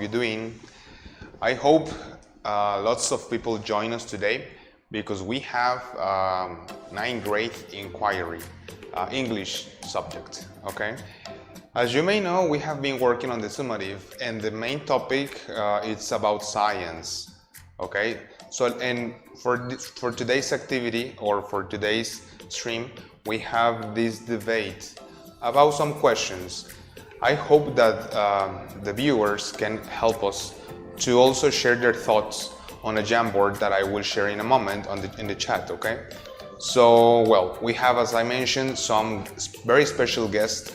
you doing? I hope lots of people join us today because we have ninth grade inquiry, English subject, okay? As you may know, we have been working on the summative and the main topic it's about science, okay? So, and for today's activity or for today's stream, we have this debate about some questions. I hope that the viewers can help us to also share their thoughts on a Jamboard that I will share in a moment in the chat, okay? So, well, we have, as I mentioned, some very special guests.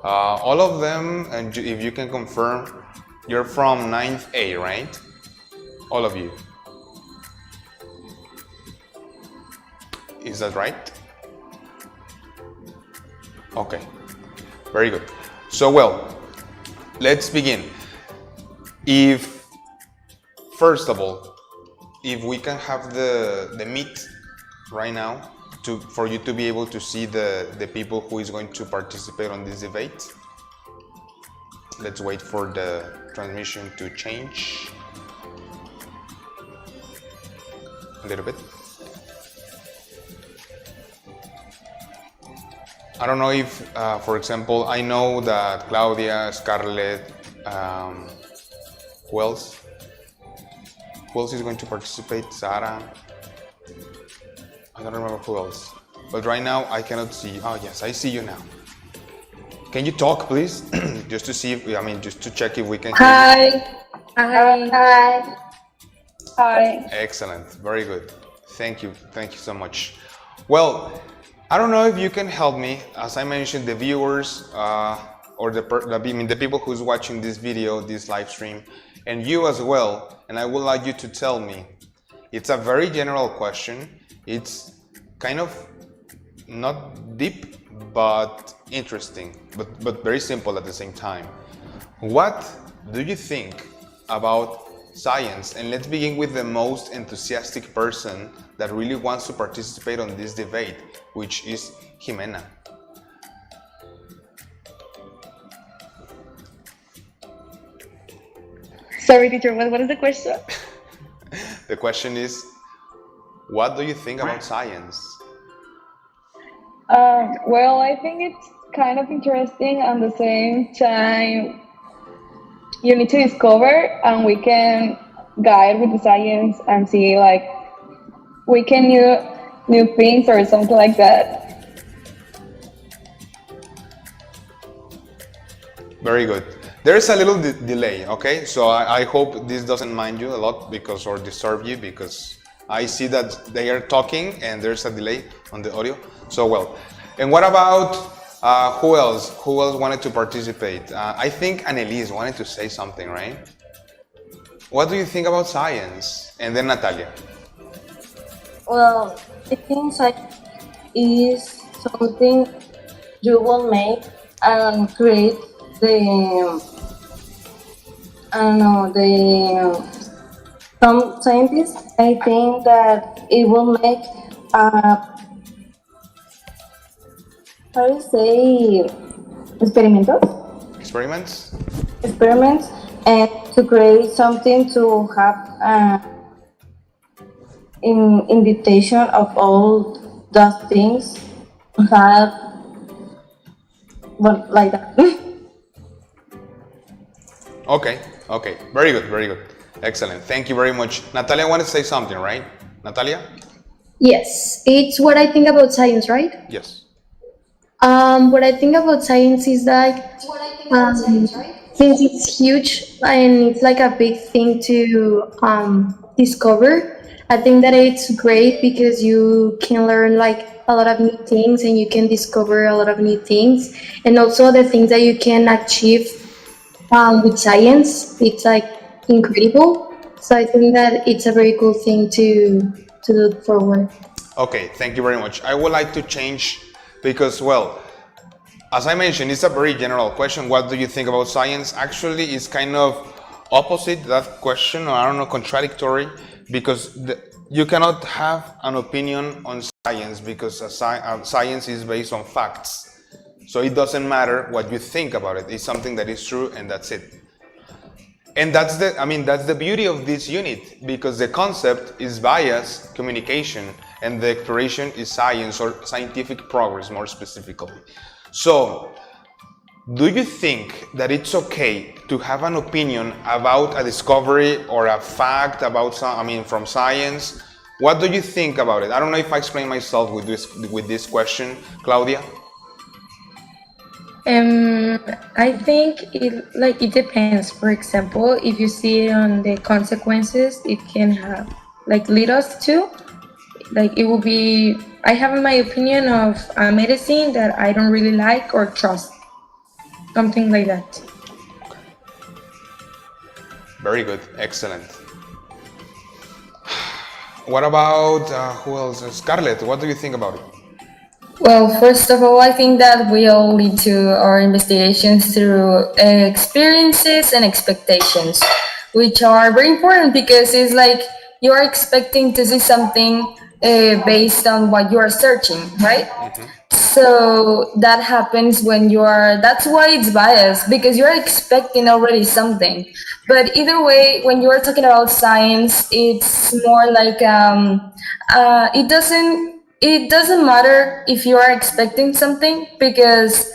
All of them, and if you can confirm, you're from 9th A, right? All of you. Is that right? Okay, very good. So, well, let's begin. First of all, if we can have the meet right now for you to be able to see the people who is going to participate on this debate. Let's wait for the transmission to change a little bit. I don't know if, for example, I know that Claudia, Scarlett, who else? Who else is going to participate? Sarah? I don't remember who else. But right now I cannot see. Oh yes, I see you now. Can you talk, please? Just to see if, just to check if we can hear you. Hi. Excellent, very good. Thank you so much. Well, I don't know if you can help me. As I mentioned, the viewers or the people who's watching this video, this live stream, and you as well. And I would like you to tell me. It's a very general question. It's kind of not deep, but interesting, but very simple at the same time. What do you think about science? And let's begin with the most enthusiastic person that really wants to participate on this debate, which is Jimena. Sorry, teacher, what is the question? The question is, what do you think about science? Well, I think it's kind of interesting. At the same time, you need to discover, and we can guide with the science and see, like, we can do new things or something like that. Very good. There's a little delay, okay? So I hope this doesn't mind you a lot or disturb you, because I see that they are talking and there's a delay on the audio. So, well, and what about who else? Who else wanted to participate? I think Annelise wanted to say something, right? What do you think about science? And then Natalia. Well, I think science is something you will make and create some scientists. I think that it will make how do you say Experiments? Experiments, and to create something to have invitation of all those things have, but like that. Okay, very good, excellent. Thank you very much. Natalia wanted to say something, right? Natalia? Yes, it's what I think about science, right? Yes. What I think about science is that since it's huge and it's like a big thing to discover, I think that it's great because you can learn like a lot of new things and you can discover a lot of new things, and also the things that you can achieve with science, it's like incredible. So I think that it's a very cool thing to look forward. Okay, thank you very much. I would like to change because, well, as I mentioned, it's a very general question. What do you think about science? Actually, it's kind of opposite that question, or I don't know, contradictory, because you cannot have an opinion on science because science is based on facts. So it doesn't matter what you think about it. It's something that is true and that's it. And that's the beauty of this unit, because the concept is bias communication and the exploration is science or scientific progress more specifically. So, do you think that it's okay to have an opinion about a discovery or a fact about from science? What do you think about it? I don't know if I explain myself with this question, Claudia. I think it depends. For example, if you see it on the consequences it can have lead us to, it will be, I have my opinion of a medicine that I don't really like or trust. Something like that. Very good, excellent. What about who else? Scarlett, what do you think about it? Well, first of all, I think that we all lead to our investigations through experiences and expectations, which are very important because it's like you're expecting to see something based on what you are searching, right? So that happens when that's why it's biased, because you're expecting already something. But either way, when you're talking about science, it's more like it doesn't matter if you are expecting something, because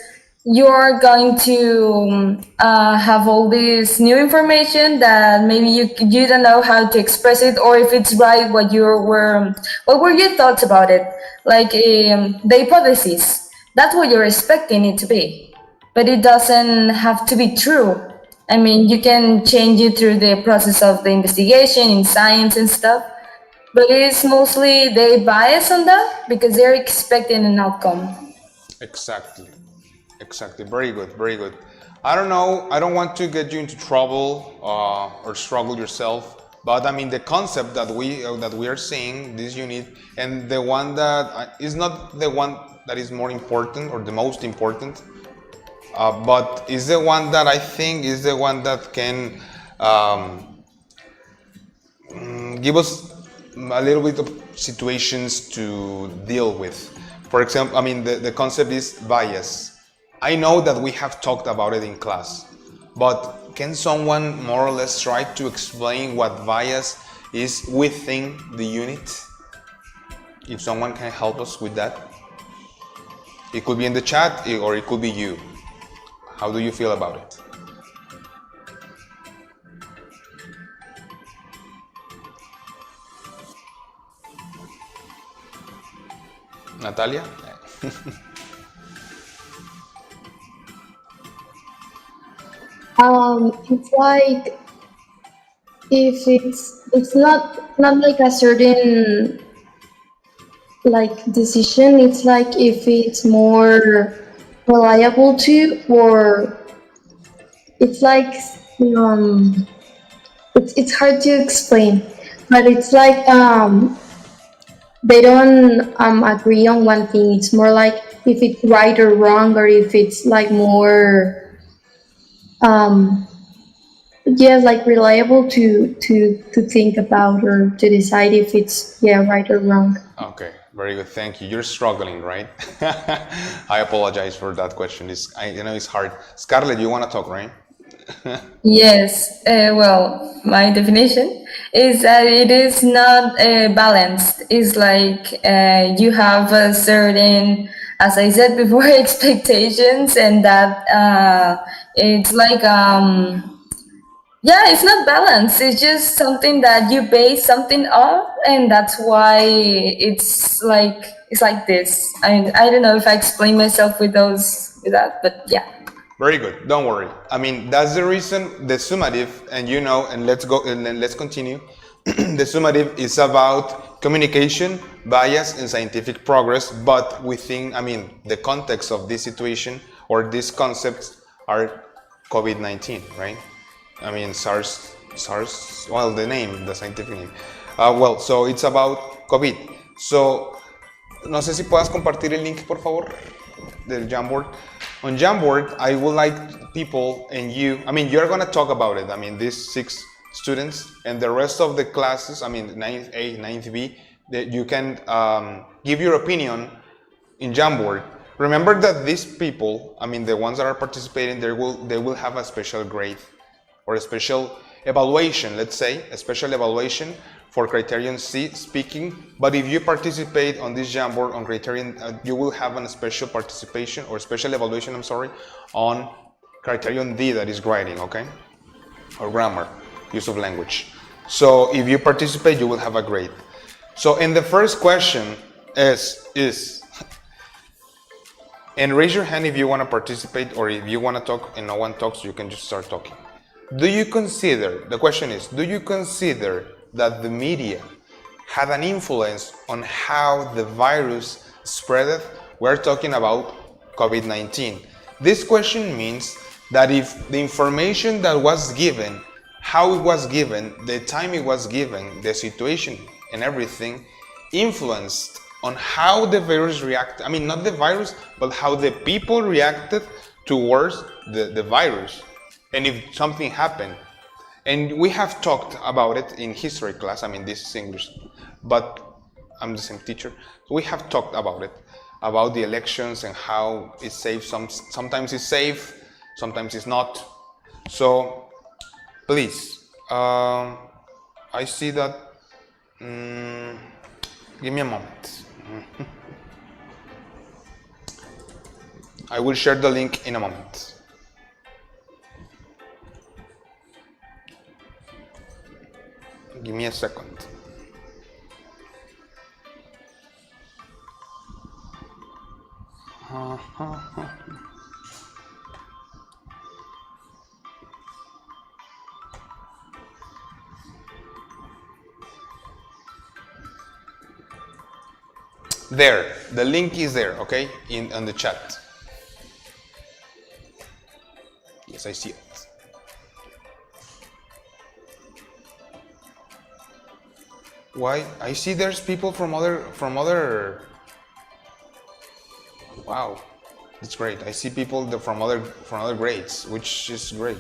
you're going to have all this new information that maybe you don't know how to express it, or if it's right. What were your thoughts about it? The hypothesis, that's what you're expecting it to be, but it doesn't have to be true. I mean, you can change it through the process of the investigation in science and stuff, but it's mostly they bias on that because they're expecting an outcome. Exactly. Very good. Very good. I don't know. I don't want to get you into trouble or struggle yourself. But I mean, the concept that we are seeing this unit, and the one that is not the one that is more important or the most important, but is the one that I think is the one that can give us a little bit of situations to deal with. For example, I mean, the concept is bias. I know that we have talked about it in class, but can someone more or less try to explain what bias is within the unit? If someone can help us with that. It could be in the chat or it could be you. How do you feel about it? Natalia? It's like if it's not like a certain decision. It's like if it's more reliable to, or it's like it's hard to explain, but it's like they don't agree on one thing. It's more like if it's right or wrong, or if it's more reliable to think about or to decide if it's right or wrong. Okay, very good. Thank you. You're struggling, right? I apologize for that question. It's hard. Scarlett, you want to talk, right? Yes. Well, my definition is that it is not balanced. It's like you have a certain, as I said before, expectations, and that it's like it's not balanced. It's just something that you base something off, and that's why it's like this. I don't know if I explain myself with that, but yeah. Very good. Don't worry. I mean, that's the reason the summative, and let's go and then let's continue. The summative is about communication, bias, and scientific progress, but within, the context of this situation or these concepts are COVID-19, right? SARS, the scientific name. So it's about COVID. So, no sé si puedas compartir el link, por favor, del Jamboard. On Jamboard, I would like people and you're going to talk about it. These 6 students and the rest of the classes, 9th A, 9th B, that you can give your opinion in Jamboard. Remember that these people, the ones that are participating, they will have a special grade or a special evaluation, let's say, a special evaluation for criterion C, speaking. But if you participate on this Jamboard on criterion, you will have a special participation or special evaluation, I'm sorry, on criterion D, that is writing, okay? Or grammar, use of language. So if you participate, you will have a grade. So in the first question is and raise your hand if you want to participate, or if you want to talk and no one talks, you can just start talking. Do you consider, the question is, do you consider that the media had an influence on how the virus spread? We're talking about COVID-19. This question means that if the information that was given, how it was given, the time it was given, the situation and everything influenced on how the virus reacted. I mean, not the virus, but how the people reacted towards the virus. And if something happened. And we have talked about it in history class. I mean, this is English, but I'm the same teacher. So we have talked about it, about the elections and how it's safe. Sometimes it's safe, sometimes it's not. So please, I see that. Give me a moment. I will share the link in a moment. Give me a second. There, the link is there, okay, on the chat. Yes, I see it. Why? I see there's people from other. Wow, that's great. I see people from other grades, which is great.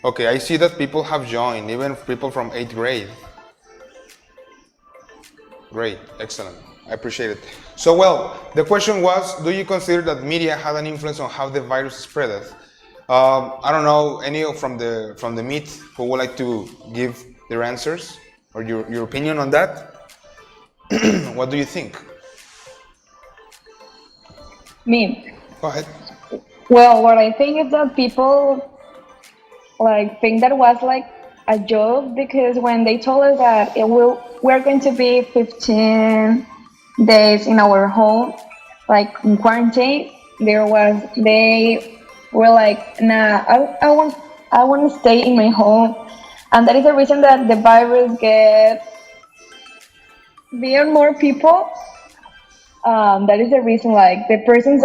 Okay, I see that people have joined, even people from 8th grade. Great, excellent. I appreciate it. So, well, the question was, do you consider that media had an influence on how the virus spread? I don't know any from the meet who would like to give their answers or your opinion on that. What do you think? Me. Go ahead. Well, what I think is that people like think that was like a joke, because when they told us that we're going to be 15 days in our home, like in quarantine, they were like, nah, I want to stay in my home, and that is the reason that the virus get beyond more people. That is the reason, like the person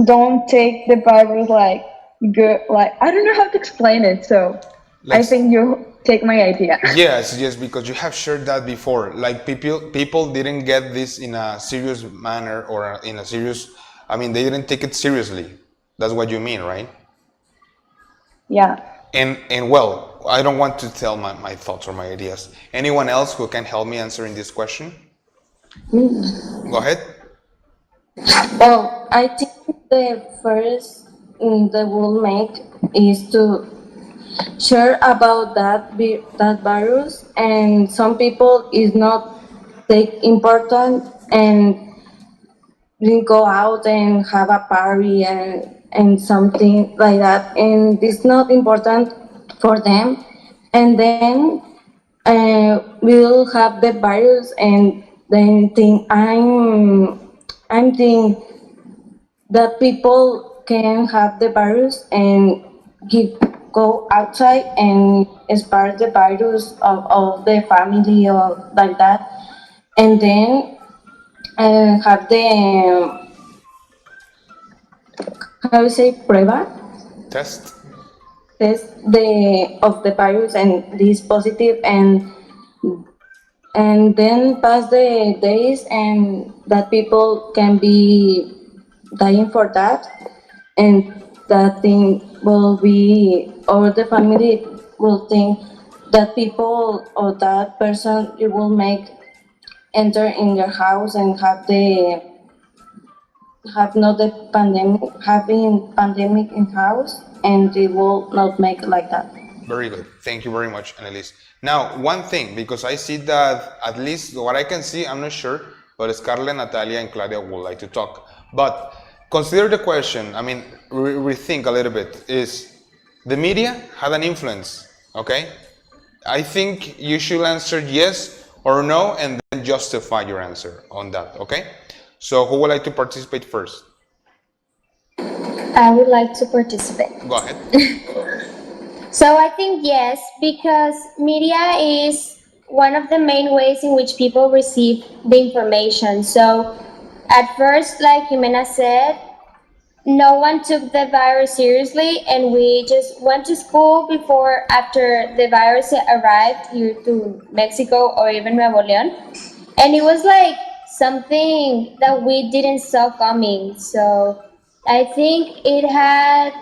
don't take the virus like good, like I don't know how to explain it, so I think you take my idea. Yes, because you have shared that before. Like people didn't get this in a serious manner or in a serious. I mean, they didn't take it seriously. That's what you mean, right? Yeah. And well, I don't want to tell my thoughts or my ideas. Anyone else who can help me answering this question? Go ahead. Well, I think the first they will make is to share about that virus, and some people is not take important and didn't go out and have a party and something like that, and it's not important for them, and then we'll have the virus and then think I'm think that people can have the virus and go outside and spread the virus of the family or like that, and then have the how you say prueba Test of the virus and this positive, and then pass the days and that people can be dying for that, and that thing will be, or the family will think that people or that person it will make enter in their house and have not the pandemic, having pandemic in house, and they will not make like that. Very good. Thank you very much, Annalise. Now, one thing, because I see that at least what I can see, I'm not sure, but Scarlett, Natalia, and Claudia would like to talk. But consider the question, I mean, rethink a little bit, is the media had an influence, okay? I think you should answer yes or no and then justify your answer on that, okay? So who would like to participate first? I would like to participate. Go ahead. So I think yes, because media is one of the main ways in which people receive the information. So at first, like Jimena said, no one took the virus seriously, and we just went to school before, after the virus arrived here to Mexico or even Nuevo León. And it was like something that we didn't saw coming. So I think it had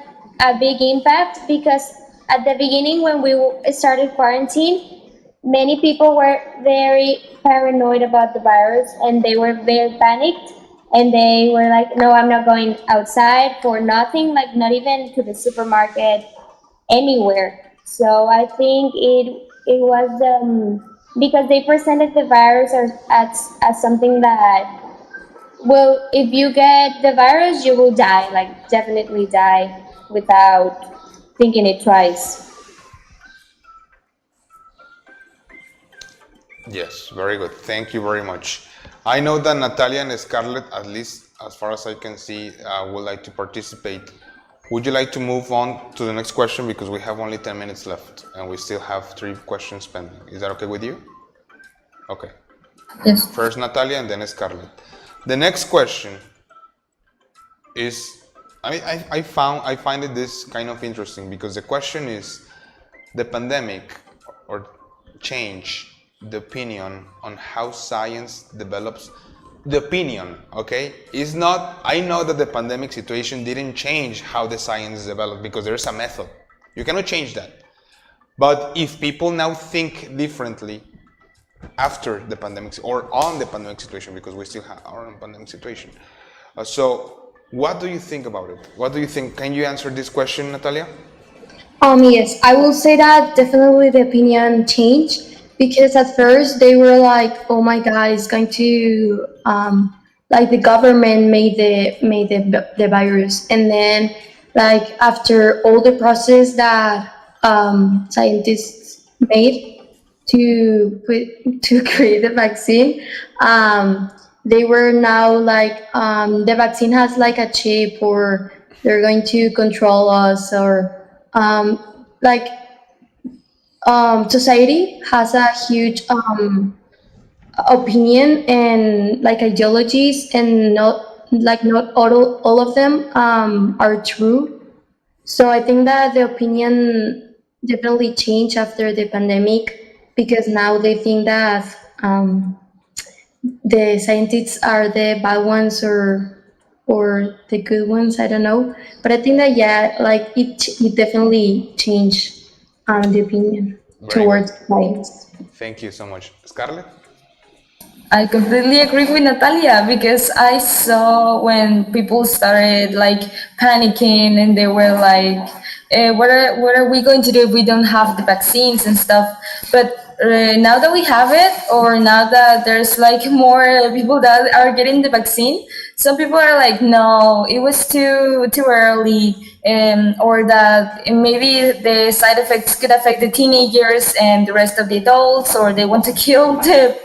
a big impact because at the beginning, when we started quarantine, many people were very paranoid about the virus and they were very panicked. And they were like, no, I'm not going outside for nothing, like not even to the supermarket, anywhere. So I think it was because they presented the virus as something that, well, if you get the virus, you will die, like definitely die without thinking it twice. Yes, very good. Thank you very much. I know that Natalia and Scarlett, at least as far as I can see, would like to participate. Would you like to move on to the next question, because we have only 10 minutes left and we still have 3 questions pending. Is that okay with you? Okay. Yes. First Natalia and then Scarlett. The next question is, I find it this kind of interesting, because the question is, the pandemic or change the opinion on how science develops. The opinion, okay, is not, I know that the pandemic situation didn't change how the science developed, because there's a method. You cannot change that. But if people now think differently after the pandemic or on the pandemic situation, because we still have our own pandemic situation. So what do you think about it? What do you think? Can you answer this question, Natalia? Yes, I will say that definitely the opinion changed, because at first they were like, "Oh my God, it's going to like the government made the virus," and then like after all the process that scientists made to create the vaccine, they were now like the vaccine has like a chip, or they're going to control us, or like society has a huge opinion and like ideologies, and not all of them are true. So I think that the opinion definitely changed after the pandemic, because now they think that the scientists are the bad ones or the good ones. I don't know, but I think that yeah, like it definitely changed the opinion towards science. Thank you so much. Scarlett? I completely agree with Natalia, because I saw when people started like panicking and they were like, what are we going to do if we don't have the vaccines and stuff? But now that we have it, or now that there's like more people that are getting the vaccine, some people are like, no, it was too early, or that maybe the side effects could affect the teenagers and the rest of the adults, or they want to kill the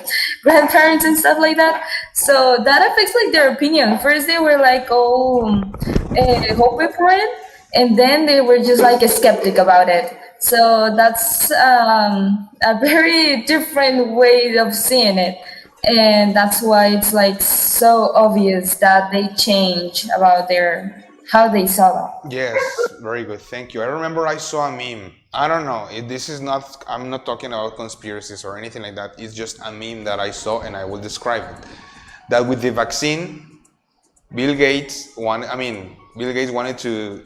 grandparents and stuff like that. So that affects like their opinion. First they were like, hoping for it, and then they were just like a skeptic about it. So that's a very different way of seeing it. And that's why it's like so obvious that they change about how they saw that. Yes, very good. Thank you. I remember I saw a meme. I don't know. I'm not talking about conspiracies or anything like that. It's just a meme that I saw, and I will describe it. That with the vaccine, Bill Gates wanted to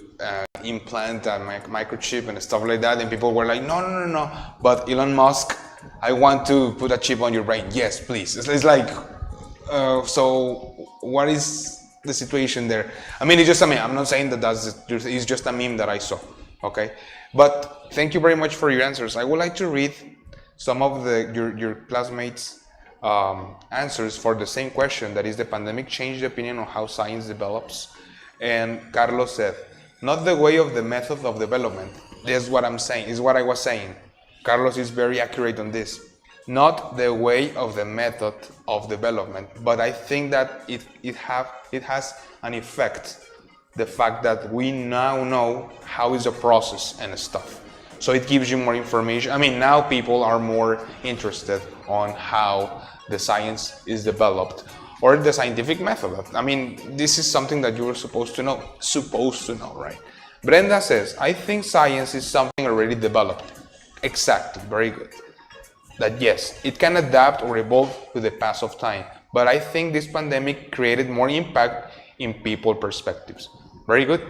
implant a microchip and stuff like that, and people were like, no. But Elon Musk, I want to put a chip on your brain. Yes, please. It's like, so what is the situation there? I mean, it's just a meme. I'm not saying that it's just a meme that I saw. Okay, but thank you very much for your answers. I would like to read some of your classmates' answers for the same question, that is, the pandemic changed the opinion on how science develops. And Carlos said, not the way of the method of development. That's what I'm saying, is what I was saying. Carlos is very accurate on this. Not the way of the method of development, but I think that it has an effect, the fact that we now know how is the process and stuff. So it gives you more information. I mean, now people are more interested on how the science is developed, or the scientific method. I mean, this is something that you were supposed to know, right? Brenda says, I think science is something already developed. Exactly, very good. That yes, it can adapt or evolve with the pass of time, but I think this pandemic created more impact in people perspectives. Very good,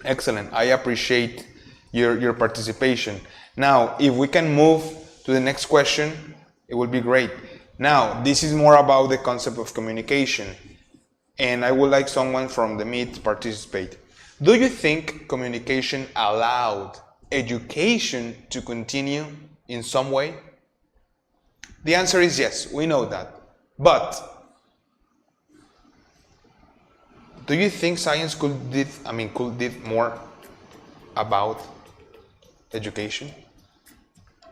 excellent. I appreciate your participation. Now, if we can move to the next question, it would be great. Now, this is more about the concept of communication, and I would like someone from the meet to participate. Do you think communication allowed education to continue in some way? The answer is yes, we know that. But do you think science could did more about education?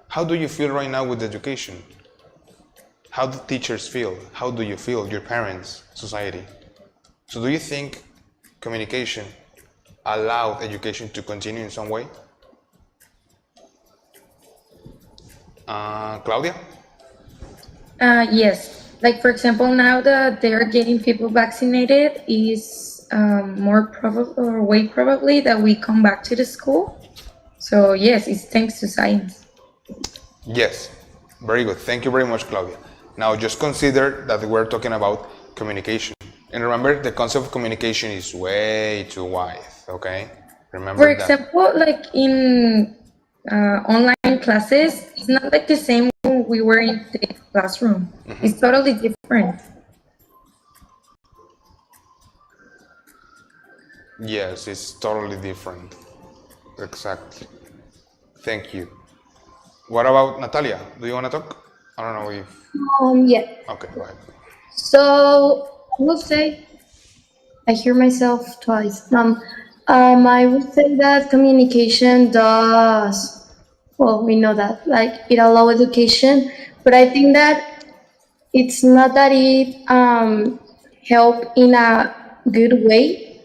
How do you feel right now with education? How do teachers feel? How do you feel, your parents, society? So do you think communication allowed education to continue in some way? Claudia? Yes, like for example, now that they're getting people vaccinated, is more probable or way probably that we come back to the school. So yes, it's thanks to science. Yes, very good. Thank you very much, Claudia. Now just consider that we're talking about communication. And remember, the concept of communication is way too wide, okay? Remember For that. example, like in online classes, it's not like the same when we were in the classroom. It's totally different. Yes, it's totally different. Exactly. Thank you. What about Natalia? Do you want to talk? I don't know if... Yeah. Okay, go ahead. So I would say, I hear myself twice. I would say that communication does, well, we know that, like, it allow education, but I think that it's not that it help in a good way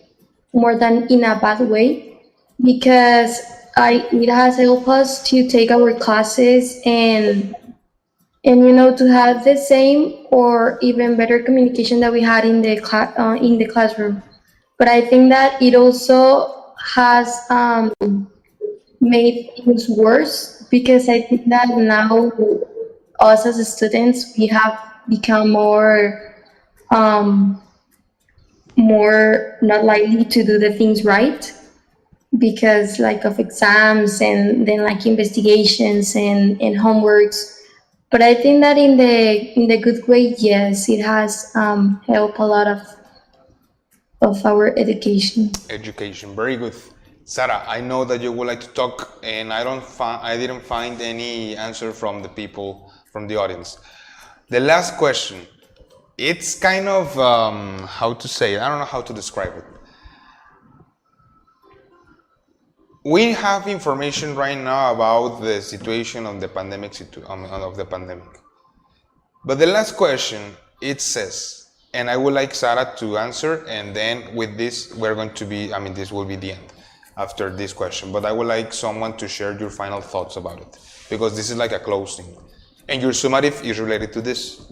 more than in a bad way, because it has helped us to take our classes and to have the same or even better communication that we had in the classroom. But I think that it also has made things worse, because I think that now us as students, we have become more not likely to do the things right, because like of exams and then like investigations and homeworks. But I think that in the good way, yes, it has helped a lot of our education. Education, very good. Sarah, I know that you would like to talk, and I didn't find any answer from the people, from the audience. The last question, it's kind of, how to say it, I don't know how to describe it. We have information right now about the situation of the pandemic, But the last question, it says, and I would like Sarah to answer, and then with this, we're going to be, this will be the end after this question, but I would like someone to share your final thoughts about it, because this is like a closing, and your summative is related to this.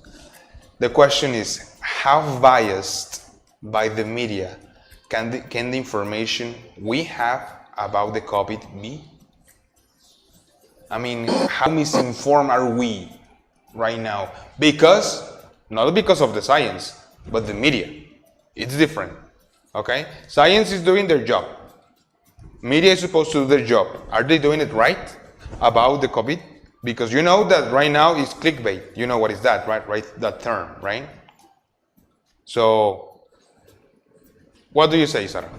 The question is, how biased by the media can the information we have about the COVID be? How misinformed are we right now? Not because of the science, but the media. It's different, okay? Science is doing their job. Media is supposed to do their job. Are they doing it right about the COVID? Because you know that right now is clickbait. You know what is that, right? That term, right? So, what do you say, Sarah?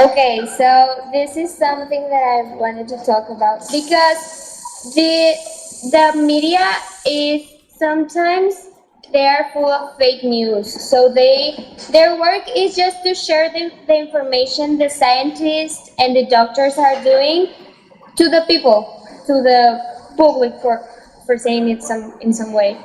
Okay, so this is something that I wanted to talk about because the media is sometimes they are full of fake news. So their work is just to share the information the scientists and the doctors are doing to the people, to the public for saying it in some way.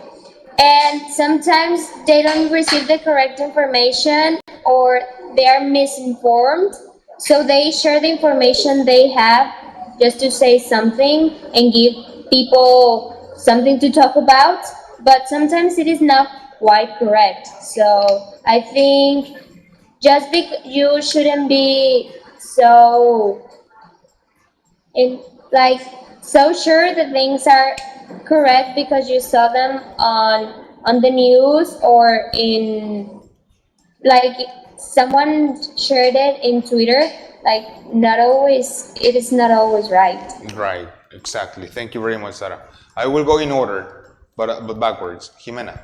And sometimes they don't receive the correct information or they are misinformed. So they share the information they have just to say something and give people something to talk about. But sometimes it is not quite correct. So I think you shouldn't be so in like so sure that things are correct because you saw them on the news or in like someone shared it in Twitter. Like not always, it is not always right. Right, exactly. Thank you very much, Sarah. I will go in order, but backwards. Jimena,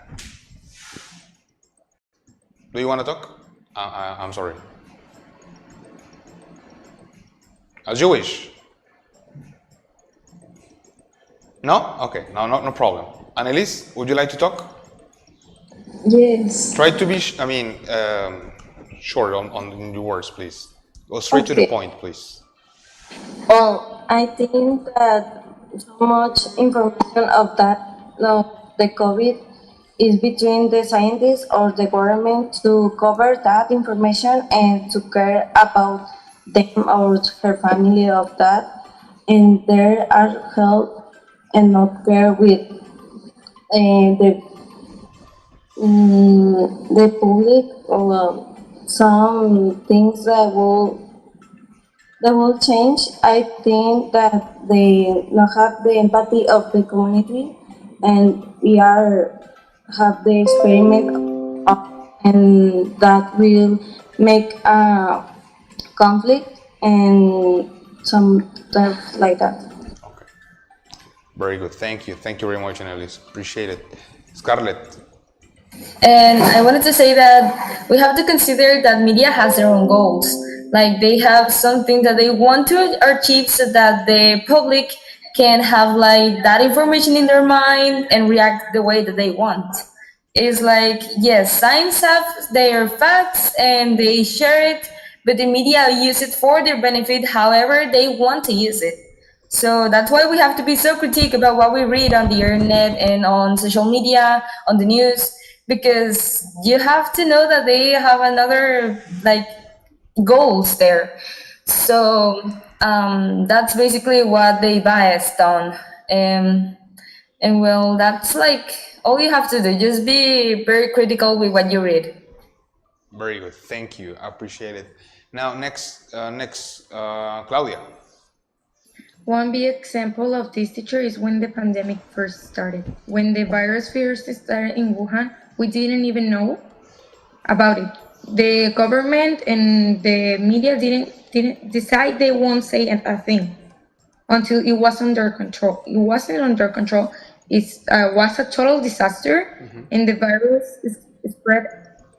do you want to talk? I'm sorry. As you wish. No? Okay, no problem. Annelise, would you like to talk? Yes. Try to be, short on your words, please. Go straight to the Okay. point, please. Well, I think that so much information of that, the COVID, is between the scientists or the government to cover that information and to care about them or her family of that, and there are help and not care with the public or some things that will change. I think that they not have the empathy of the community, and we have the experiment and that will make a conflict and some stuff like that. Okay. Very good. Thank you. Thank you very much, Annelise. Appreciate it. Scarlett. And I wanted to say that we have to consider that media has their own goals. Like they have something that they want to achieve so that the public can have like that information in their mind and react the way that they want. It's like, yes, science have their facts and they share it, but the media use it for their benefit however they want to use it. So that's why we have to be so critique about what we read on the internet and on social media, on the news, because you have to know that they have another like goals there. So that's basically what they biased on. And well, that's like all you have to do. Just be very critical with what you read. Very good. Thank you. I appreciate it. Now, next, Claudia. One big example of this teacher is when the pandemic first started. When the virus first started in Wuhan, we didn't even know about it. The government and the media didn't decide they won't say a thing until it was under control. It wasn't under control. It was a total disaster, and the virus spread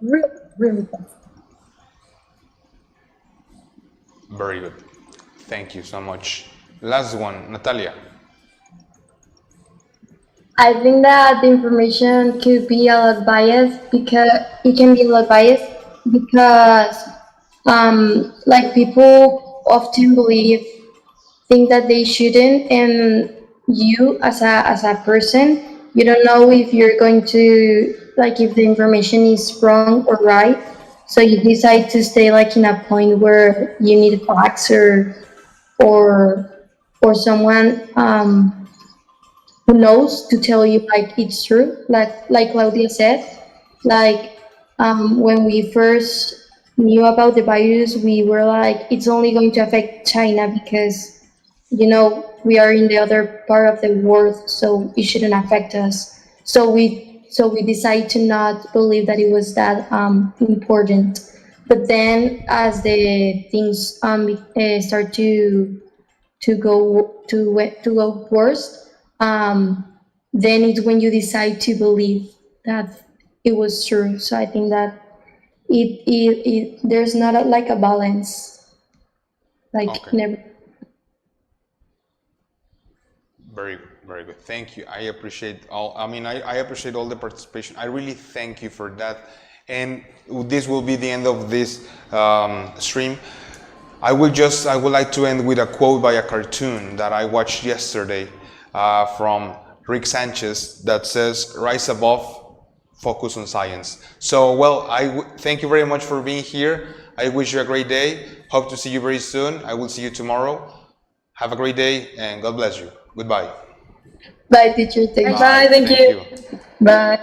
really, really fast. Very good. Thank you so much. Last one, Natalia. I think that the information could be a lot biased because it can be a lot biased because like people often believe things that they shouldn't, and you as a person, you don't know if you're going to like if the information is wrong or right, so you decide to stay like in a point where you need facts or someone who knows to tell you like it's true, like Claudia said, like when we first knew about the virus, we were like it's only going to affect China because we are in the other part of the world, so it shouldn't affect us. So we decided to not believe that it was that important. But then as the things start to go worse, then it's when you decide to believe that it was true. So I think that it there's not like a balance like Okay. never. Very, very good. Thank you. I appreciate all. I mean, I appreciate all the participation. I really thank you for that. And this will be the end of this stream. I would like to end with a quote by a cartoon that I watched yesterday from Rick Sanchez that says, "Rise above, focus on science." So, well, thank you very much for being here. I wish you a great day. Hope to see you very soon. I will see you tomorrow. Have a great day and God bless you. Goodbye. Bye, teacher. Thank you. Bye. Thank you. you. Bye.